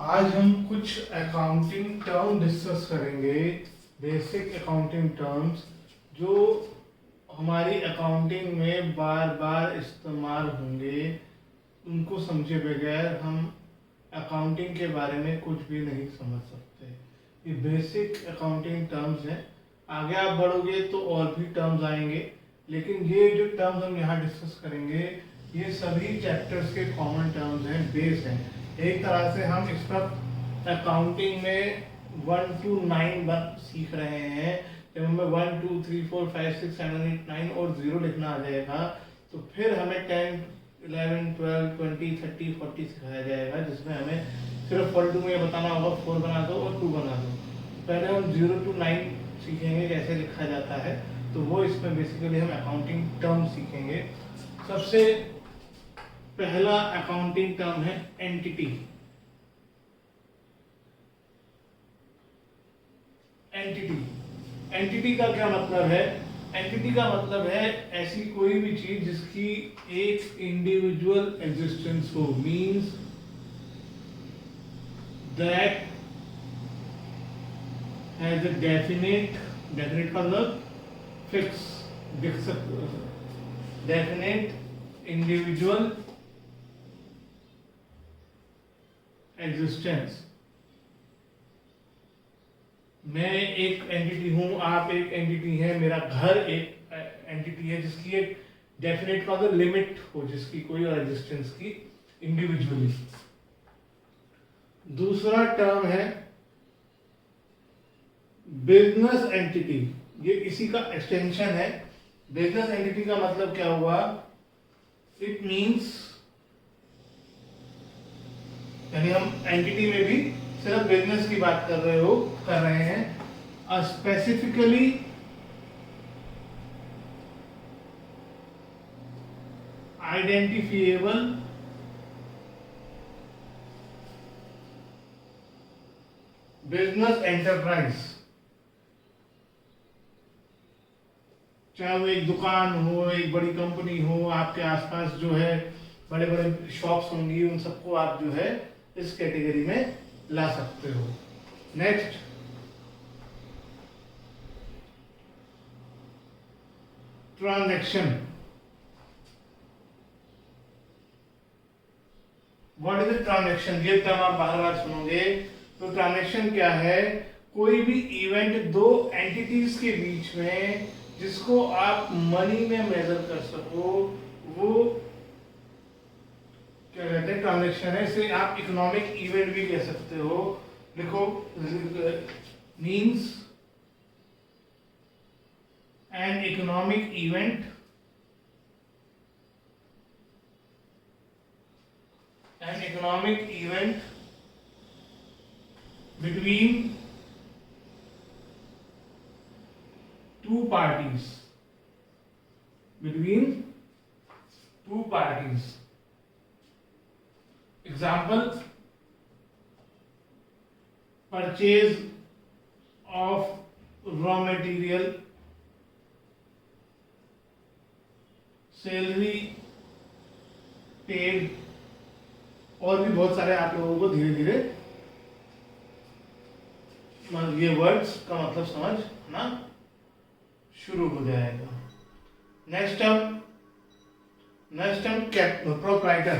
आज हम कुछ अकाउंटिंग टर्म डिस्कस करेंगे, बेसिक अकाउंटिंग टर्म्स जो हमारी अकाउंटिंग में बार बार इस्तेमाल होंगे। उनको समझे बगैर हम अकाउंटिंग के बारे में कुछ भी नहीं समझ सकते। ये बेसिक अकाउंटिंग टर्म्स हैं। आगे आप बढ़ोगे तो और भी टर्म्स आएंगे, लेकिन ये जो टर्म्स हम यहाँ डिस्कस करेंगे ये सभी चैप्टर्स के कॉमन टर्म्स हैं, बेस हैं। एक तरह से हम इस पर अकाउंटिंग में 1 to 9 सीख रहे हैं। जब हमें 1 2 3 4 5 6 7 8 9 और 0 लिखना आ जाएगा तो फिर हमें 10 11 12 20 30 40 सिखाया जाएगा, जिसमें हमें सिर्फ 42 में ये बताना होगा 4 बना दो और 2 बना दो। पहले हम 0 to 9 सीखेंगे कैसे लिखा जाता है, तो वो इसमें बेसिकली हम अकाउंटिंग टर्म सीखेंगे। सबसे पहला अकाउंटिंग टर्म है एंटिटी। एंटिटी एंटिटी का क्या मतलब है? एंटिटी का मतलब है ऐसी कोई भी चीज जिसकी एक इंडिविजुअल एग्जिस्टेंस हो, means that has a definite का मतलब फिक्स, डेफिनेट इंडिविजुअल एग्जिस्टेंस। मैं एक एंटिटी हूं, आप एक एंटिटी है, मेरा घर एक एंटिटी है जिसकी एक डेफिनेट का मतलब लिमिट हो, जिसकी कोई और एग्जिस्टेंस की इंडिविजुअली। दूसरा टर्म है बिजनेस एंटिटी। ये इसी का एक्सटेंशन है। बिजनेस एंटिटी का मतलब क्या हुआ? इट मींस, यानी हम एंटिटी में भी सिर्फ बिजनेस की बात कर रहे हैं। Specifically identifiable business enterprise. चाहे वो एक दुकान हो, एक बड़ी कंपनी हो, आपके आसपास जो है बड़े बड़े शॉप्स होंगी, उन सबको आप जो है इस कैटेगरी में ला सकते हो। Next, transaction. What is the transaction? ये टर्म आप बार बार सुनोगे। तो ट्रांजैक्शन क्या है? कोई भी इवेंट दो एंटिटीज के बीच में जिसको आप मनी में मेजर कर सको, वो क्या कहते हैं? ट्रांजैक्शन है। इसे आप इकोनॉमिक इवेंट भी कह सकते हो। देखो, means an economic event, an economic event between two parties, between two parties. Example, purchase of raw material, salary paid, और भी बहुत सारे आप लोगों को धीरे धीरे ये वर्ड्स का मतलब समझना शुरू हो जाएगा। Next term proprietor.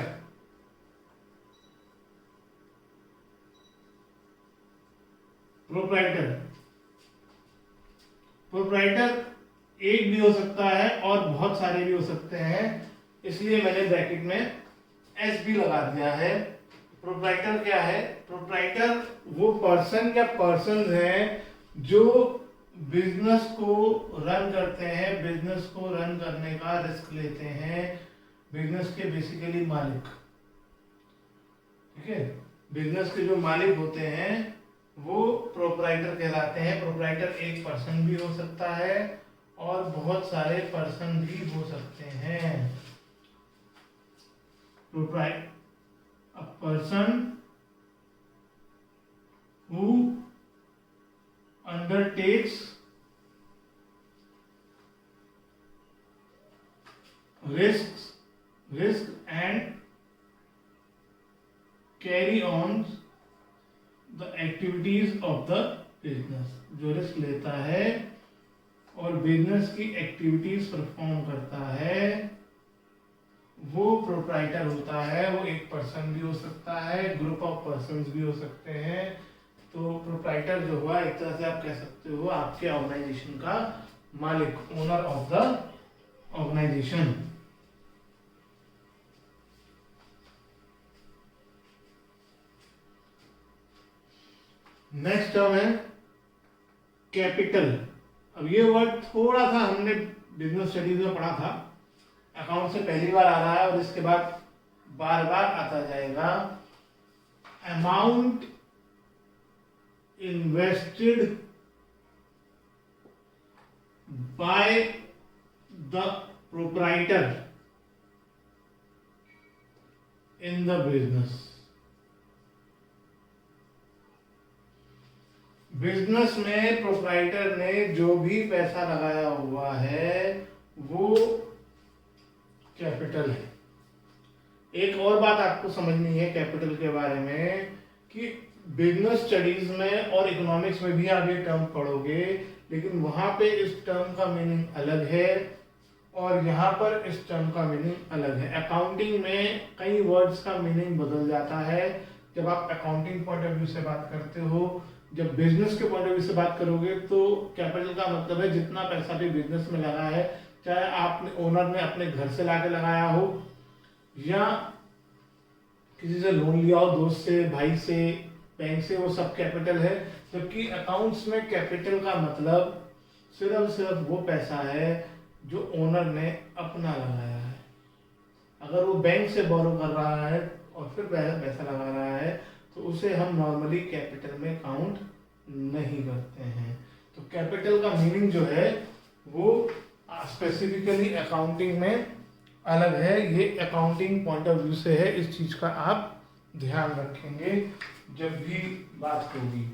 प्रोप्राइटर एक भी हो सकता है और बहुत सारे भी हो सकते हैं, इसलिए मैंने ब्रैकेट में एस भी लगा दिया है। प्रोप्राइटर क्या है? प्रोप्राइटर वो पर्सन या पर्सन्स हैं जो बिजनेस को रन करते हैं, बिजनेस को रन करने का रिस्क लेते हैं, बिजनेस के बेसिकली मालिक। ठीक है, बिजनेस के जो मालिक होते हैं वो प्रोप्राइटर कहलाते हैं। प्रोप्राइटर एक पर्सन भी हो सकता है और बहुत सारे पर्सन भी हो सकते हैं। A person who undertakes risk and carry on the activities of the business, जो रिस्क लेता है और बिजनेस की एक्टिविटीज परफॉर्म करता है वो प्रोप्राइटर होता है। वो एक पर्सन भी हो सकता है, ग्रुप ऑफ पर्संस भी हो सकते हैं। तो प्रोप्राइटर जो हुआ एक तरह से आप कह सकते हो आपके ऑर्गेनाइजेशन का मालिक, owner of the organisation. Next term है कैपिटल। अब ये वर्ड थोड़ा सा हमने बिजनेस स्टडीज में पढ़ा था, अकाउंट से पहली बार आ रहा है और इसके बाद बार बार आता जाएगा। Amount invested by the proprietor in the business. Business में प्रोप्राइटर ने जो भी पैसा लगाया हुआ है वो कैपिटल है। एक और बात आपको समझनी है कैपिटल के बारे में कि बिजनेस स्टडीज में और इकोनॉमिक्स में भी आप ये टर्म पढ़ोगे, लेकिन वहां पे इस टर्म का मीनिंग अलग है और यहाँ पर इस टर्म का मीनिंग अलग है। अकाउंटिंग में कई वर्ड्स का मीनिंग बदल जाता है जब आप अकाउंटिंग पॉइंट ऑफ व्यू से बात करते हो। जब बिजनेस के पॉइंट ऑफ व्यू से बात करोगे तो कैपिटल का मतलब है जितना पैसा भी बिजनेस में लगा है, चाहे आपने ओनर ने अपने घर से लाके लगाया हो या किसी से लोन लिया हो, दोस्त से, भाई से, बैंक से, वो सब कैपिटल है। जबकि अकाउंट्स में कैपिटल का मतलब सिर्फ वो पैसा है जो ओनर ने अपना लगाया है। अगर वो बैंक से बोरो कर रहा है और फिर पैसा लगा रहा है तो उसे हम नॉर्मली कैपिटल में काउंट नहीं करते हैं। तो कैपिटल का मीनिंग जो है वो स्पेसिफिकली अकाउंटिंग में अलग है। ये अकाउंटिंग पॉइंट ऑफ व्यू से है, इस चीज का आप ध्यान रखेंगे जब भी बात होगी।